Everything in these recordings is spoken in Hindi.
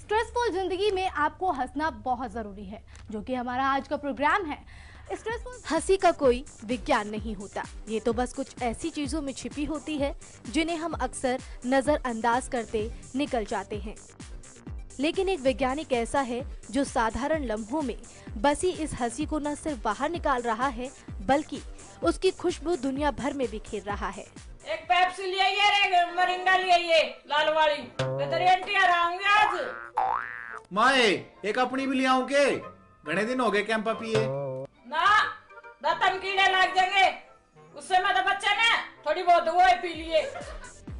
स्ट्रेसफुल जिंदगी में आपको हंसना बहुत जरूरी है, जो कि हमारा आज का प्रोग्राम है। स्ट्रेसफुल हंसी का कोई विज्ञान नहीं होता, ये तो बस कुछ ऐसी चीजों में छिपी होती है जिन्हें हम अक्सर नजरअंदाज करते निकल जाते हैं। लेकिन एक वैज्ञानिक ऐसा है जो साधारण लम्हों में बसी इस हंसी को न सिर्फ बाहर निकाल रहा है, बल्कि उसकी खुशबू दुनिया भर में बिखेर रहा है। एक पेप्सी ले आइए रे, मरिंडा ले आइए, लाल वाली। मैं तेरी आंटी आ आऊंगी आज। माए, एक अपनी भी ले आऊं के? घने दिन हो गए कैंपा पिए। ना, दांतन कीड़े लग जाएंगे। उससे मैं तो बच्चे ने थोड़ी बहुत वो पी लिए।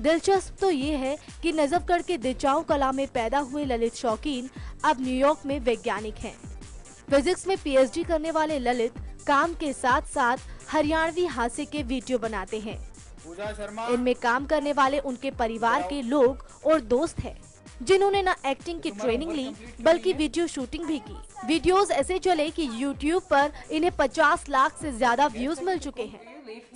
दिलचस्प तो ये है कि नजफगढ़ के दिचाऊ कला में पैदा हुए ललित शौकीन अब न्यूयॉर्क में वैज्ञानिक हैं। फिजिक्स में पीएचडी करने वाले ललित काम के साथ साथ हरियाणवी हास्य के वीडियो बनाते हैं। इनमें काम करने वाले उनके परिवार के लोग और दोस्त हैं, जिन्होंने न एक्टिंग की ट्रेनिंग ली बल्कि वीडियो शूटिंग भी की। वीडियोस ऐसे चले कि यूट्यूब पर इन्हें 50 लाख से ज्यादा व्यूज मिल चुके हैं।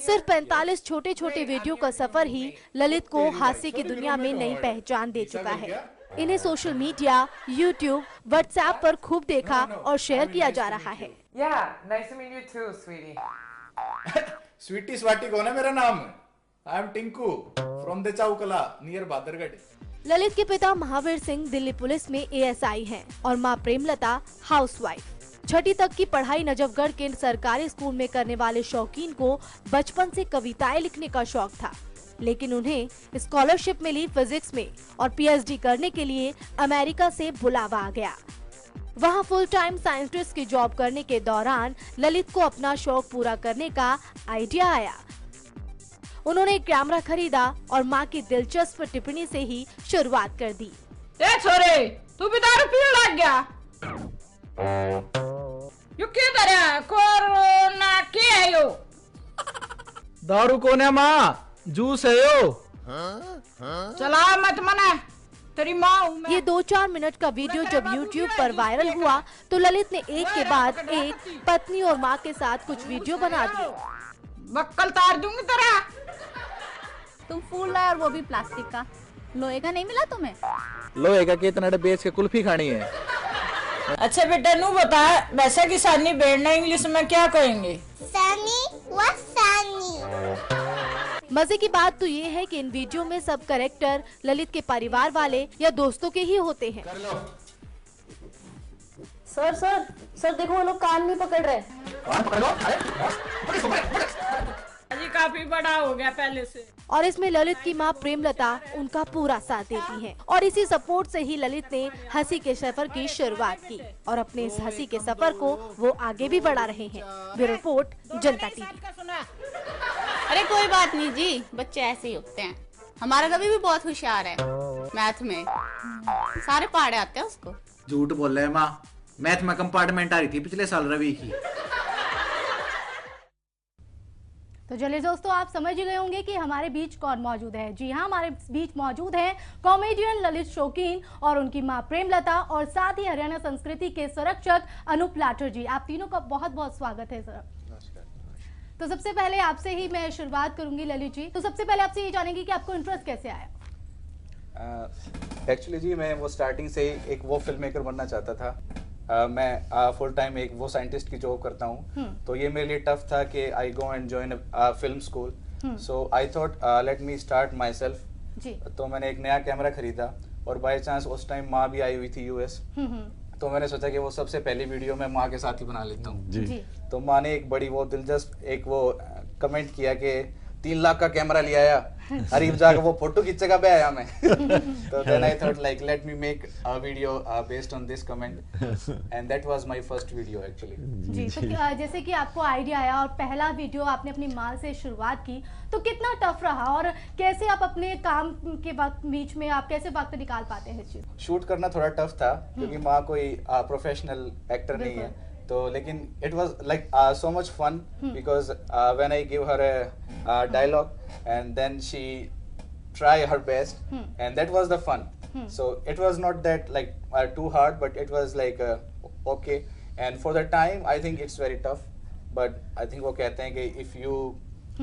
सिर्फ 45 छोटे छोटे वीडियो का सफर ही ललित को हास्य की दुनिया में नई पहचान दे चुका है। इन्हें सोशल मीडिया, यूट्यूब, व्हाट्सएप पर खूब देखा और शेयर किया जा रहा है। स्वीटी स्वाटी कौन है? मेरा नाम आई एम टिंकू फ्रॉम दिचाऊ कला नियर बादरगढ़। ललित के पिता महावीर सिंह दिल्ली पुलिस में एएसआई हैं और मां प्रेमलता हाउसवाइफ। छठी तक की पढ़ाई नजफगढ़ के सरकारी स्कूल में करने वाले शौकीन को बचपन से कविताएं लिखने का शौक था, लेकिन उन्हें स्कॉलरशिप मिली फिजिक्स में और पीएचडी करने के लिए अमेरिका से बुलावा आ गया। वहां फुल टाइम साइंटिस्ट की जॉब करने के दौरान ललित को अपना शौक पूरा करने का आइडिया आया। उन्होंने एक कैमरा खरीदा और मां की दिलचस्प टिप्पणी से ही शुरुआत कर दी। ए छोरे, तू भी दारू पीने लग गया? यू क्या तरह कोरोना क्या है यो? दारू कौन है माँ? जूस है यो। चला मत मना, तेरी माँ हूँ मैं। ये 2-4 मिनट का वीडियो जब YouTube पर वायरल हुआ तो ललित ने एक के बाद एक पत्नी और माँ के साथ कुछ वीडियो बना दिए। बक्कल तार दूंगी तेरा। तुम फूल लाए और वो भी प्लास्टिक का। लोहे का नहीं मिला तुम्हें? लोहे का कितना बेच के कुल्फी खानी है। अच्छा बेटा, नू बता, वैसे किसानी बैठना इंग्लिश में क्या कहेंगे? मजे की बात तो ये है कि इन वीडियो में सब कैरेक्टर ललित के परिवार वाले या दोस्तों के ही होते हैं। सर सर सर देखो, वो लोग कान में पकड़ रहे। जी काफी बड़ा हो गया पहले से। और इसमें ललित की मां प्रेमलता उनका पूरा साथ देती हैं और इसी सपोर्ट से ही ललित ने हंसी के सफर की शुरुआत की और अपने इस हंसी के सफर को वो आगे भी बढ़ा रहे हैं। ब्यूरो रिपोर्ट, जनता टीवी। अरे कोई बात नहीं जी, बच्चे ऐसे ही होते हैं। हमारा कभी भी बहुत होशियार है मैथ में, सारे पहाड़े आते हैं उसको। झूठ बोल रहे हैं माँ, मैथ में कंपार्टमेंट आ रही थी पिछले साल रवि की। तो चलिए दोस्तों, आप समझ ही गए होंगे कि हमारे बीच कौन मौजूद है। जी हाँ, हमारे बीच मौजूद हैं कॉमेडियन ललित शौकीन और उनकी मां प्रेमलता और साथ ही हरियाणा संस्कृति के संरक्षक अनूप लाठर जी। आप तीनों का बहुत बहुत स्वागत है सर। तो सबसे पहले आपसे ही मैं शुरुआत करूंगी ललित जी। तो सबसे पहले आपसे ये जानेंगे कि आपको इंटरेस्ट कैसे आया? एक्चुअली जी मैं वो स्टार्टिंग से ही एक वो फिल्म मेकर बनना चाहता था। मैं फुल टाइम एक वो साइंटिस्ट की जॉब करता हूँ, तो ये मेरे लिए टफ था कि आई go and join film school. So I thought let me start my self. तो मैंने एक नया कैमरा खरीदा और बाय चांस उस टाइम माँ भी आई हुई थी यूएस। तो मैंने सोचा कि वो सबसे पहली वीडियो मैं माँ के साथ ही बना लेता हूँ। तो माँ ने एक बड़ी वो दिलचस्प एक वो कमेंट किया कि 3 लाख का कैमरा ले आया, अरीब जाकर वो फोटो खींचेगा बे आया मैं। तो then I thought like let me make a video based on this comment and that was my first video actually. जी, तो जैसे कि आपको आइडिया आया और पहला वीडियो आपने अपनी माँ से शुरुआत की, तो कितना टफ रहा और कैसे आप अपने काम के वक्त बीच में आप कैसे वक्त निकाल पाते हैं? शूट करना थोड़ा टफ था क्योंकि माँ कोई प्रोफेशनल एक्टर नहीं है, तो लेकिन it was like so much fun because when I give her a dialogue and then she try her best and that was the fun. So it was not that like too hard, but it was like okay, and for the time I think it's very tough, but I think वो कहते हैं कि if you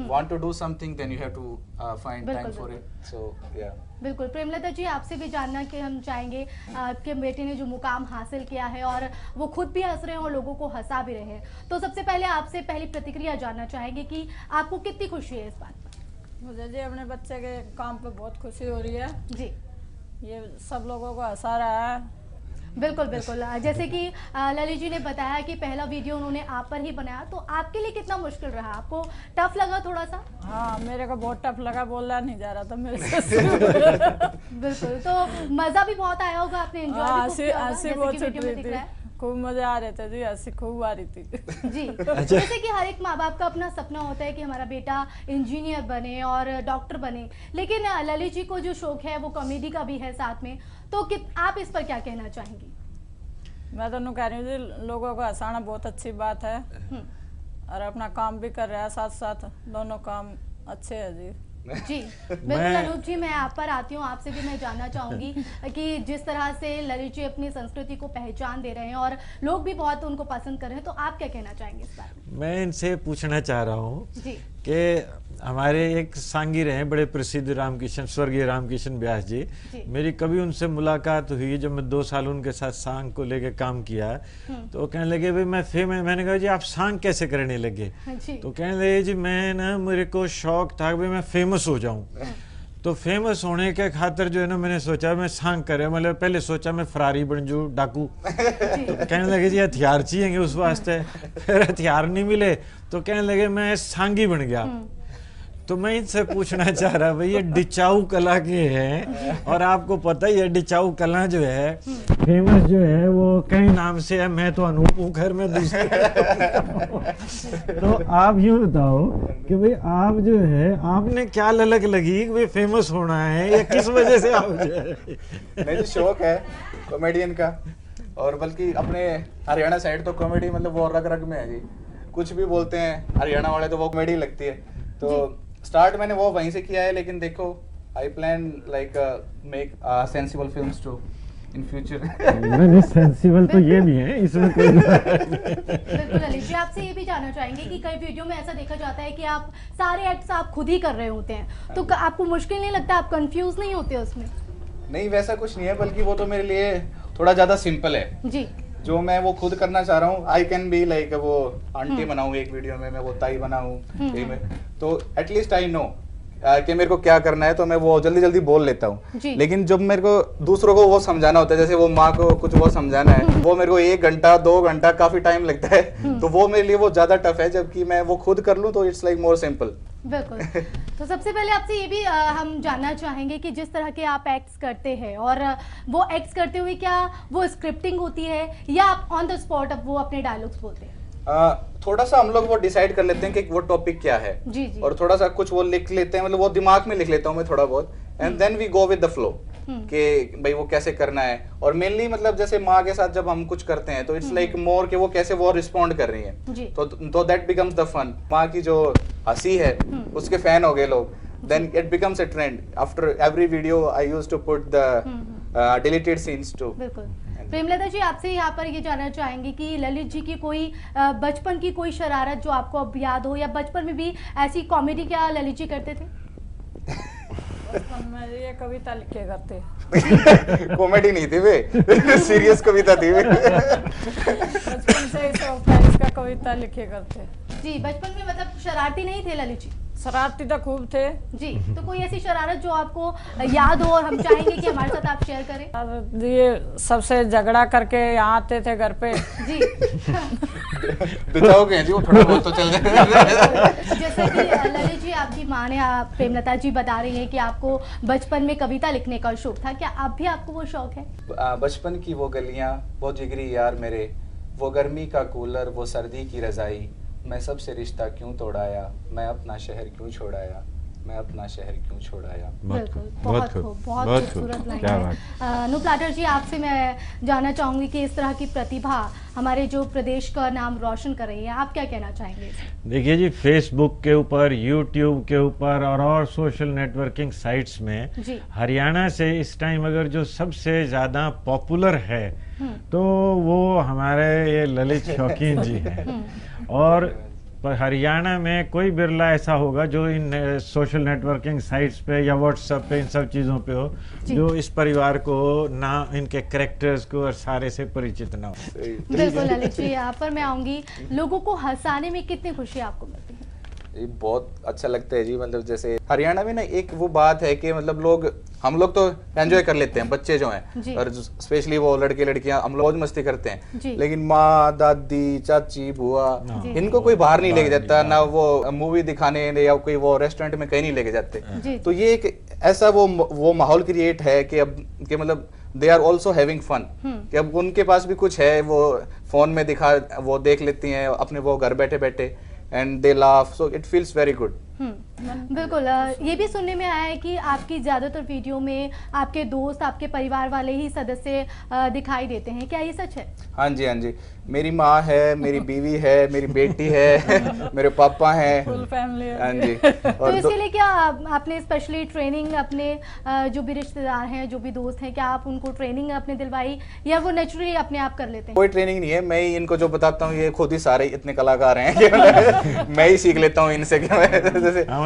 want to do something, then you have to find बिल्कुल, time for it. So yeah. बिल्कुल। प्रेमलता जी, आपसे भी जानना कि हम चाहेंगे आपके बेटे ने जो मुकाम हासिल किया है और वो खुद भी हंस रहे हैं और लोगों को हंसा भी रहे हैं, तो सबसे पहले आपसे पहली प्रतिक्रिया जानना चाहेंगे कि आपको कितनी खुशी है इस बात पर? मुझे जी अपने बच्चे के काम पे बहुत खुशी हो रही है। जी, ये सब लोगों को हंसा रहा है। बिल्कुल बिल्कुल। जैसे कि ललित जी ने बताया कि पहला वीडियो उन्होंने आप पर ही बनाया, तो आपके लिए कितना मुश्किल रहा? आपको टफ लगा थोड़ा सा? हाँ, मेरे को बहुत टफ लगा, बोलना नहीं जा रहा था मेरे से। बिल्कुल। तो मजा भी बहुत आया होगा, आपने एंजॉय भी खूब किया होगा, हंसी जैसे बहुत कि छूट वीडियो में रही दिख रहा थी, है। खूब मजे आ रहे थे जी, हंसी खूब आ रही थी। जी, जैसे कि हर एक माँ बाप का अपना सपना होता है कि हमारा बेटा इंजीनियर बने और डॉक्टर बने, लेकिन ललित जी को जो शौक है वो कॉमेडी का भी है साथ में, तो आप इस पर क्या कहना चाहेंगी? मैं तो कह रही हूँ जी, लोगों को हंसाना बहुत अच्छी बात है और अपना काम भी कर रहा है साथ साथ, दोनों काम अच्छे है जी। जी बिल्कुल। अनूप जी, मैं आप पर आती हूँ, आपसे भी मैं जानना चाहूंगी कि जिस तरह से ललित जी अपनी संस्कृति को पहचान दे रहे हैं और लोग भी बहुत उनको पसंद कर रहे हैं, तो आप क्या कहना चाहेंगे इस बारे में? मैं इनसे पूछना चाह रहा हूँ जी कि हमारे एक सांगी रहे बड़े प्रसिद्ध रामकिशन, स्वर्गीय रामकिशन व्यास जी, मेरी कभी उनसे मुलाकात हुई जब मैं 2 साल उनके साथ सांग को लेके काम किया, तो वो कहने लगे भाई मैं फेमस, मैंने कहा जी आप सांग कैसे करने लगे? तो कहने लगे जी मैं ना, मेरे को शौक था कि मैं फेमस हो जाऊं, तो फेमस होने के खातिर जो है ना मैंने सोचा मैं सांग करे, मतलब पहले सोचा मैं फरारी बन जाऊं, डाकू। तो कहने लगे जी हथियार चाहिए उस वास्ते, फिर हथियार नहीं मिले तो कहने लगे मैं सांगी बन गया। तो मैं इनसे पूछना चाह रहा भाई, ये डिचाऊ कला के हैं और आपको पता ही है डिचाऊ कला जो है फेमस जो है वो कई नाम से है, मैं तो अनूप हूँ, घर में दूसरे। तो आप यूँ बताओ कि भाई आप जो है आपने क्या ललक लगी कि भाई फेमस होना है, या किस वजह से आप जो है? नहीं, शौक है कॉमेडियन का, और बल्कि अपने हरियाणा साइड तो कॉमेडी मतलब वो रग रग में है जी, कुछ भी बोलते हैं हरियाणा वाले तो वो कॉमेडी लगती है। तो स्टार्ट मैंने वो वहीं से किया है, लेकिन देखो I plan like make sensible films too in future. नहीं सेंसिबल तो ये भी है, इसमें कोई बिल्कुल। ललित जी, आपसे ये भी जानना चाहेंगे कि कई वीडियो में ऐसा देखा जाता है कि आप सारे एक्ट्स आप खुद ही कर रहे होते हैं, तो आपको मुश्किल नहीं लगता, आप कंफ्यूज नहीं होते उसमें? नहीं, वैसा कुछ नहीं है, बल्कि वो तो मेरे लिए थोड़ा ज्यादा सिंपल है जी। जो मैं वो खुद करना चाह रहा हूँ। आई कैन बी लाइक वो आंटी बनाऊँ एक वीडियो में, मैं वो ताई बनाऊँ, तो एटलीस्ट आई नो कि मेरे को क्या करना है, तो मैं वो जल्दी जल्दी बोल लेता हूँ। लेकिन जब मेरे को दूसरों को वो समझाना होता है, जैसे वो माँ को कुछ वो समझाना है, वो मेरे को 1 घंटा 2 घंटा काफी टाइम लगता है, तो वो मेरे लिए वो ज्यादा टफ है, जबकि मैं वो खुद कर लूँ तो इट्स लाइक मोर सिंपल। बिल्कुल। तो सबसे पहले आपसे ये भी हम जानना चाहेंगे कि जिस तरह के आप एक्ट्स करते हैं, और वो एक्ट्स करते हुए क्या वो स्क्रिप्टिंग होती है या आप ऑन द स्पॉट अब वो अपने डायलॉग्स बोलते हैं? थोड़ा सा हम लोग वो डिसाइड कर लेते हैं कि वो टॉपिक क्या है, जी। और थोड़ा सा कुछ वो लिख लेते हैं, मतलब वो दिमाग में लिख लेता हूँ मैं थोड़ा बहुत, and then we go with the flow कि भाई वो कैसे करना है। और मेनली मतलब जैसे माँ के साथ जब हम कुछ करते हैं तो इट्स लाइक मोर कि वो कैसे वो रिस्पॉन्ड कर रही है, तो दैट बिकम्स द फन। माँ की जो हंसी है उसके फैन हो गए लोग, then it becomes a trend. After every video I used to put the deleted scenes too. बिल्कुल। प्रेमलता जी, आपसे यहाँ पर ये जानना चाहेंगे कि ललित जी की कोई बचपन की कोई शरारत जो आपको अब याद हो, या बचपन में भी ऐसी कॉमेडी क्या ललित जी करते थे? बचपन में ये कविता लिखे करते। कॉमेडी नहीं थी वे, सीरियस कविता थी वे। बचपन से ही शौक था इसका, कविता लिखे करते। जी, बचपन में मतलब शरारती नहीं थे ललित जी? शरारती तो खूब थे जी। तो कोई ऐसी शरारत जो आपको याद हो और हम चाहेंगे कि हमारे साथ आप शेयर करें? ये सबसे झगड़ा करके यहाँ आते थे घर पे जी। बिताओगे जी, वो थोड़ा बहुत तो चल जाएगा। जैसे कि ललित जी, आपकी माँ ने प्रेमलता जी बता रही है कि आपको बचपन में कविता लिखने का शौक था, क्या अब भी आपको वो शौक है? बचपन की वो गलियां, वो जिगरी यार मेरे, वो गर्मी का कूलर, वो सर्दी की रजाई, मैं सबसे रिश्ता क्यों तोड़ाया, मैं अपना शहर क्यों छोड़ाया, मैं अपना शहर क्यों छोड़ाया। बिल्कुल, बहुत खूबसूरत लाइन है। अनूप लाटर जी, आपसे मैं जानना चाहूंगी कि इस तरह की प्रतिभा हमारे जो प्रदेश का नाम रोशन कर रही है, आप क्या कहना चाहेंगे? देखिए जी, फेसबुक के ऊपर, यूट्यूब के ऊपर और सोशल नेटवर्किंग साइट्स में हरियाणा से इस टाइम अगर जो सबसे ज्यादा पॉपुलर है तो वो हमारे ये ललित शौकीन जी हैं। और पर हरियाणा में कोई बिरला ऐसा होगा जो इन सोशल नेटवर्किंग साइट्स पे या व्हाट्सएप पे इन सब चीज़ों पे हो जो इस परिवार को ना इनके कैरेक्टर्स को और सारे से परिचित ना हो। बिल्कुल ललित जी, यहाँ पर मैं आऊंगी, लोगों को हंसाने में कितनी खुशी आपको मिलती है? ये बहुत अच्छा लगता है जी। मतलब जैसे हरियाणा में ना एक वो बात है कि मतलब हम लोग तो एंजॉय कर लेते हैं, बच्चे जो हैं और स्पेशली वो लड़के लड़कियां हम लोग मौज मस्ती करते हैं, लेकिन माँ दादी चाची बुआ इनको कोई बाहर नहीं लेके जाता, ना वो मूवी दिखाने या कोई वो रेस्टोरेंट में कहीं नहीं लेके जाते। तो ये एक ऐसा वो माहौल क्रिएट है कि अब कि मतलब they are also having fun, कि अब उनके पास भी कुछ है, वो फोन में वो देख लेती हैं अपने वो घर बैठे बैठे and they laugh, so it feels very good. बिल्कुल। ये भी सुनने में आया है कि आपकी ज़्यादातर वीडियो में आपके दोस्त, आपके परिवार वाले ही सदस्य दिखाई देते हैं, क्या ये सच है? हाँ जी, हाँ जी। मेरी माँ है, मेरी बीवी है, मेरी बेटी है, मेरे पापा हैं, फुल फैमिली है। हाँ जी। तो इसीलिए क्या आपने स्पेशली ट्रेनिंग अपने जो भी रिश्तेदार हैं, जो भी दोस्त हैं, क्या आप उनको ट्रेनिंग अपने दिलवाई या वो नेचुरली अपने आप कर लेते हैं? कोई ट्रेनिंग नहीं है, मैं ही इनको जो बताता हूँ, ये खुद ही सारे इतने कलाकार हैं कि मैं ही सीख लेता हूँ इनसे।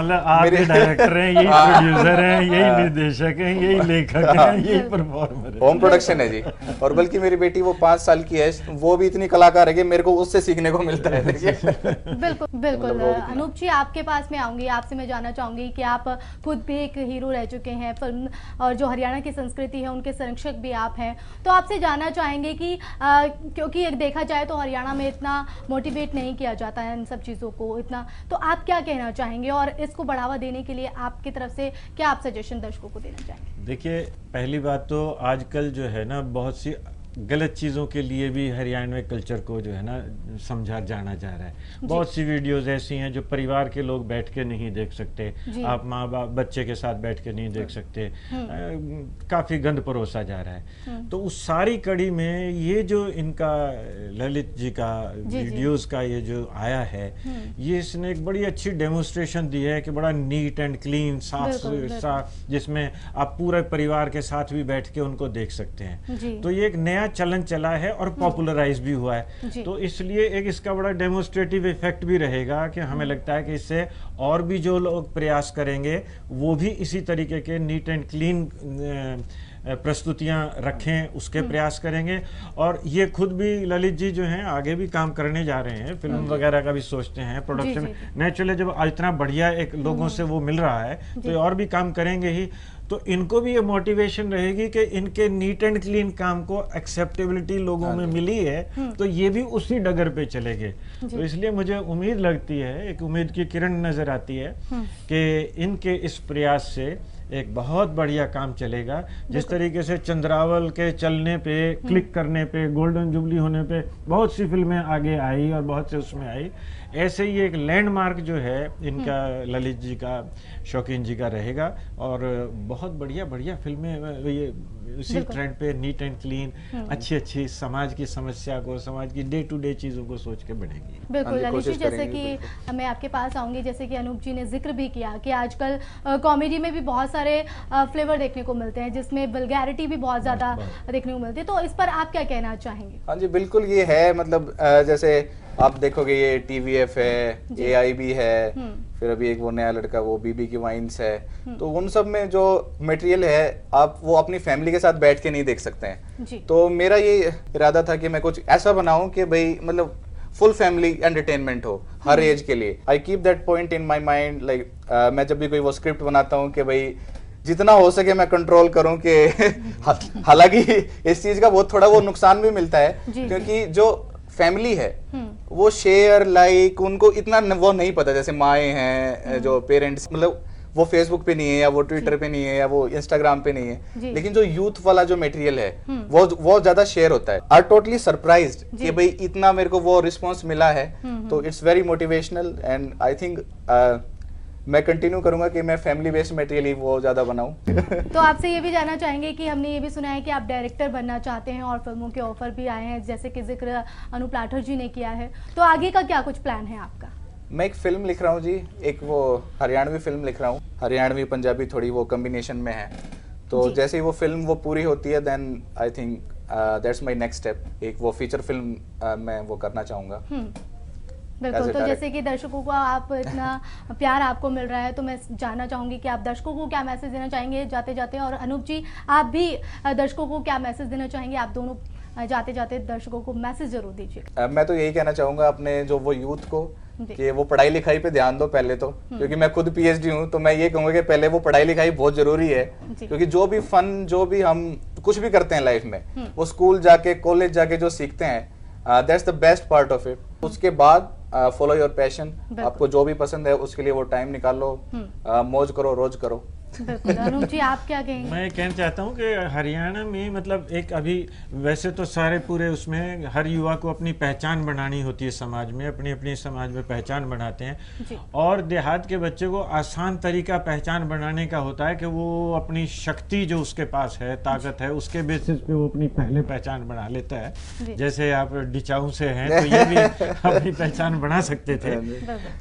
मतलब आप ही डायरेक्टर हैं, यही प्रोड्यूसर हैं, यही निर्देशक हैं, यही लेखक हैं, यही परफॉर्मर हैं। होम प्रोडक्शन है जी। और बल्कि मेरी बेटी वो 5 साल की है, वो भी इतनी कलाकार है कि मेरे को उससे सीखने को मिलता है। बिल्कुल बिल्कुल। अनूप जी, आपके पास में आऊंगी, आपसे मैं जानना चाहूंगी कि आप खुद भी एक हीरो रह चुके हैं फिल्म, और जो हरियाणा की संस्कृति है उनके संरक्षक भी आप हैं, तो आपसे जानना चाहेंगे कि क्योंकि देखा जाए तो हरियाणा में इतना मोटिवेट नहीं किया जाता है इन सब चीज़ों को इतना, तो आप क्या कहना चाहेंगे और इसको बढ़ावा देने के लिए आपकी तरफ से क्या आप सजेशन दर्शकों को देना चाहेंगे? देखिए, पहली बात तो आजकल जो है ना बहुत सी गलत चीज़ों के लिए भी हरियाणवी कल्चर को जो है ना समझा जाना जा रहा है। बहुत सी वीडियोस ऐसी हैं जो परिवार के लोग बैठ के नहीं देख सकते, आप माँ बाप बच्चे के साथ बैठ के नहीं देख सकते, काफ़ी गंद परोसा जा रहा है। तो उस सारी कड़ी में ये जो इनका ललित जी का वीडियोस का ये जो आया है, ये इसने एक बड़ी अच्छी डेमोन्स्ट्रेशन दी है कि बड़ा नीट एंड क्लीन, साफ, जिसमें आप पूरे परिवार के साथ भी बैठ के उनको देख सकते हैं। तो ये एक नया चलन चला है और पॉपुलराइज भी हुआ है, तो इसलिए एक इसका बड़ा डेमोन्स्ट्रेटिव इफेक्ट भी रहेगा कि हमें लगता है कि इससे और भी जो लोग प्रयास करेंगे वो भी इसी तरीके के नीट एंड क्लीन प्रस्तुतियां रखें, उसके प्रयास करेंगे। और ये खुद भी ललित जी जो हैं आगे भी काम करने जा रहे हैं, फिल्म वगैरह का भी सोचते हैं, प्रोडक्शन नेचुरली जब इतना बढ़िया एक लोगों से वो मिल रहा है तो और भी काम करेंगे ही। तो इनको भी ये मोटिवेशन रहेगी कि इनके नीट एंड क्लीन काम को एक्सेप्टेबिलिटी लोगों में मिली है, तो ये भी उसी डगर पे चलेंगे। तो इसलिए मुझे उम्मीद लगती है, एक उम्मीद की किरण नजर आती है कि इनके इस प्रयास से एक बहुत बढ़िया काम चलेगा। जिस तरीके से चंद्रावल के चलने पे, क्लिक करने पे, गोल्डन जुबली होने पे बहुत सी फिल्में आगे आई और बहुत से उसमें आई, ऐसे ही एक लैंडमार्क जो है इनका ललित जी का, शौकीन जी का रहेगा। और बहुत बढ़िया बढ़िया फिल्में ये इसी ट्रेंड पे नीट एंड क्लीन, अच्छी अच्छी समाज की समस्या को, समाज की डे टू डे चीज़ों को सोच के बढ़ेंगी। बिल्कुल ललित जी, जैसे कि मैं आपके पास आऊंगी, जैसे कि अनूप जी ने जिक्र भी किया कि आजकल कॉमेडी में भी बहुत सारे फ्लेवर देखने को मिलते हैं, जिसमें वल्गैरिटी भी बहुत ज़्यादा देखने को मिलती है, तो इस पर आप क्या कहना चाहेंगे? हाँ जी, बिल्कुल ये है। मतलब जैसे आप देखोगे ये TVF है, AIB है, फिर अभी एक वो नया लड़का वो BB की वाइन्स है, तो उन सब में जो मटेरियल है आप वो अपनी फैमिली के साथ बैठ के नहीं देख सकते हैं। तो मेरा ये इरादा था कि मैं कुछ ऐसा बनाऊं कि भाई मतलब फुल फैमिली एंटरटेनमेंट हो हर एज के लिए। I keep that point in my mind, like मैं जब भी कोई वो स्क्रिप्ट बनाता हूँ कि भाई जितना हो सके मैं कंट्रोल करूं कि हालांकि इस चीज का बहुत थोड़ा वो नुकसान भी मिलता है, क्योंकि जो फैमिली है वो शेयर लाइक उनको इतना वो नहीं पता, जैसे माएँ हैं जो पेरेंट्स, मतलब वो फेसबुक पे नहीं है या वो ट्विटर पे नहीं है या वो इंस्टाग्राम पे नहीं है, लेकिन जो यूथ वाला जो मटेरियल है वो ज्यादा शेयर होता है। आई टोटली सरप्राइज्ड कि भाई इतना मेरे को वो रिस्पॉन्स मिला है, तो it's very motivational and I think मैं कंटिन्यू करूंगा कि मैं फैमिली बेस्ड मटेरियल ही वो ज्यादा बनाऊं। तो आपसे ये भी जानना चाहेंगे कि हमने ये भी सुना है कि आप डायरेक्टर बनना चाहते हैं और फिल्मों के ऑफर भी आए हैं, जैसे कि जिक्र अनूप लाठर जी ने किया है, तो आगे का क्या कुछ प्लान है आपका? मैं एक फिल्म लिख रहा हूँ जी, एक वो हरियाणवी फिल्म लिख रहा हूँ, हरियाणवी पंजाबी थोड़ी वो कॉम्बिनेशन में है। तो जैसे ही वो फिल्म वो पूरी होती है then I think that's my next step, एक वो फीचर फिल्म मैं वो करना चाहूँगा। बिल्कुल। तो जैसे कि दर्शकों को आप इतना प्यार आपको मिल रहा है, तो मैं जानना चाहूंगी कि आप दर्शकों को क्या मैसेज देना चाहेंगे जाते जाते, और अनूप जी आप भी दर्शकों को क्या मैसेज देना चाहेंगे? आप दोनों जाते जाते दर्शकों को मैसेज जरूर दीजिए। मैं तो यही कहना चाहूंगा अपने जो वो यूथ को कि वो पढ़ाई लिखाई पे ध्यान दो पहले तो, क्योंकि मैं खुद पीएचडी हूँ, तो मैं ये कहूँगा कि पहले वो पढ़ाई लिखाई बहुत जरूरी है, क्योंकि जो भी फन, जो भी हम कुछ भी करते हैं लाइफ में, वो स्कूल जाके कॉलेज जाके जो सीखते हैं, that's the best part of it. उसके बाद फॉलो योर पैशन, आपको जो भी पसंद है उसके लिए वो टाइम निकालो, मौज करो, रोज करो। अनूप जी आप क्या कहेंगे? मैं कहना चाहता हूँ कि हरियाणा में मतलब एक अभी वैसे तो सारे पूरे उसमें हर युवा को अपनी पहचान बनानी होती है समाज में, अपनी अपनी समाज में पहचान बनाते हैं, और देहात के बच्चे को आसान तरीका पहचान बनाने का होता है कि वो अपनी शक्ति जो उसके पास है, ताकत है, उसके बेसिस पे वो अपनी पहले पहचान बना लेता है। जैसे आप डिचाऊ से हैं तो ये भी अपनी पहचान बना सकते थे,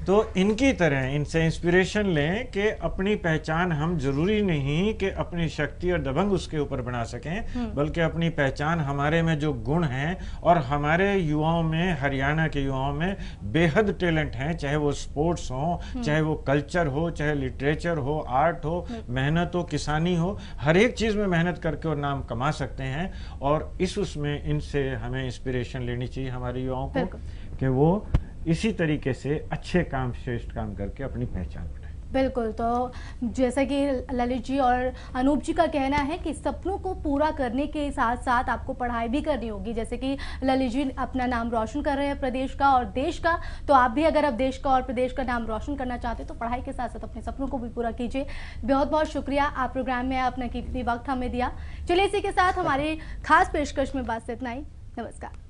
तो इनकी तरह इनसे इंस्पिरेशन लें कि अपनी पहचान हम जरूरी नहीं कि अपनी शक्ति और दबंग उसके ऊपर बना सकें, बल्कि अपनी पहचान हमारे में जो गुण हैं, और हमारे युवाओं में, हरियाणा के युवाओं में बेहद टैलेंट हैं, चाहे वो स्पोर्ट्स हो, चाहे वो कल्चर हो, चाहे लिटरेचर हो, आर्ट हो, मेहनत हो, किसानी हो, हर एक चीज में मेहनत करके और नाम कमा सकते हैं। और उसमें इनसे हमें इंस्पिरेशन लेनी चाहिए हमारे युवाओं को कि वो इसी तरीके से अच्छे काम, श्रेष्ठ काम करके अपनी पहचान बनाए। बिल्कुल। तो जैसा कि ललित जी और अनूप जी का कहना है कि सपनों को पूरा करने के साथ साथ आपको पढ़ाई भी करनी होगी। जैसे कि ललित जी अपना नाम रोशन कर रहे हैं प्रदेश का और देश का, तो आप भी अगर आप देश का और प्रदेश का नाम रोशन करना चाहते हैं तो पढ़ाई के साथ साथ अपने सपनों को भी पूरा कीजिए। बहुत बहुत शुक्रिया, आप प्रोग्राम में अपना कीमती वक्त हमें दिया। चलिए इसी के साथ हमारे खास पेशकश में बस इतना ही। नमस्कार।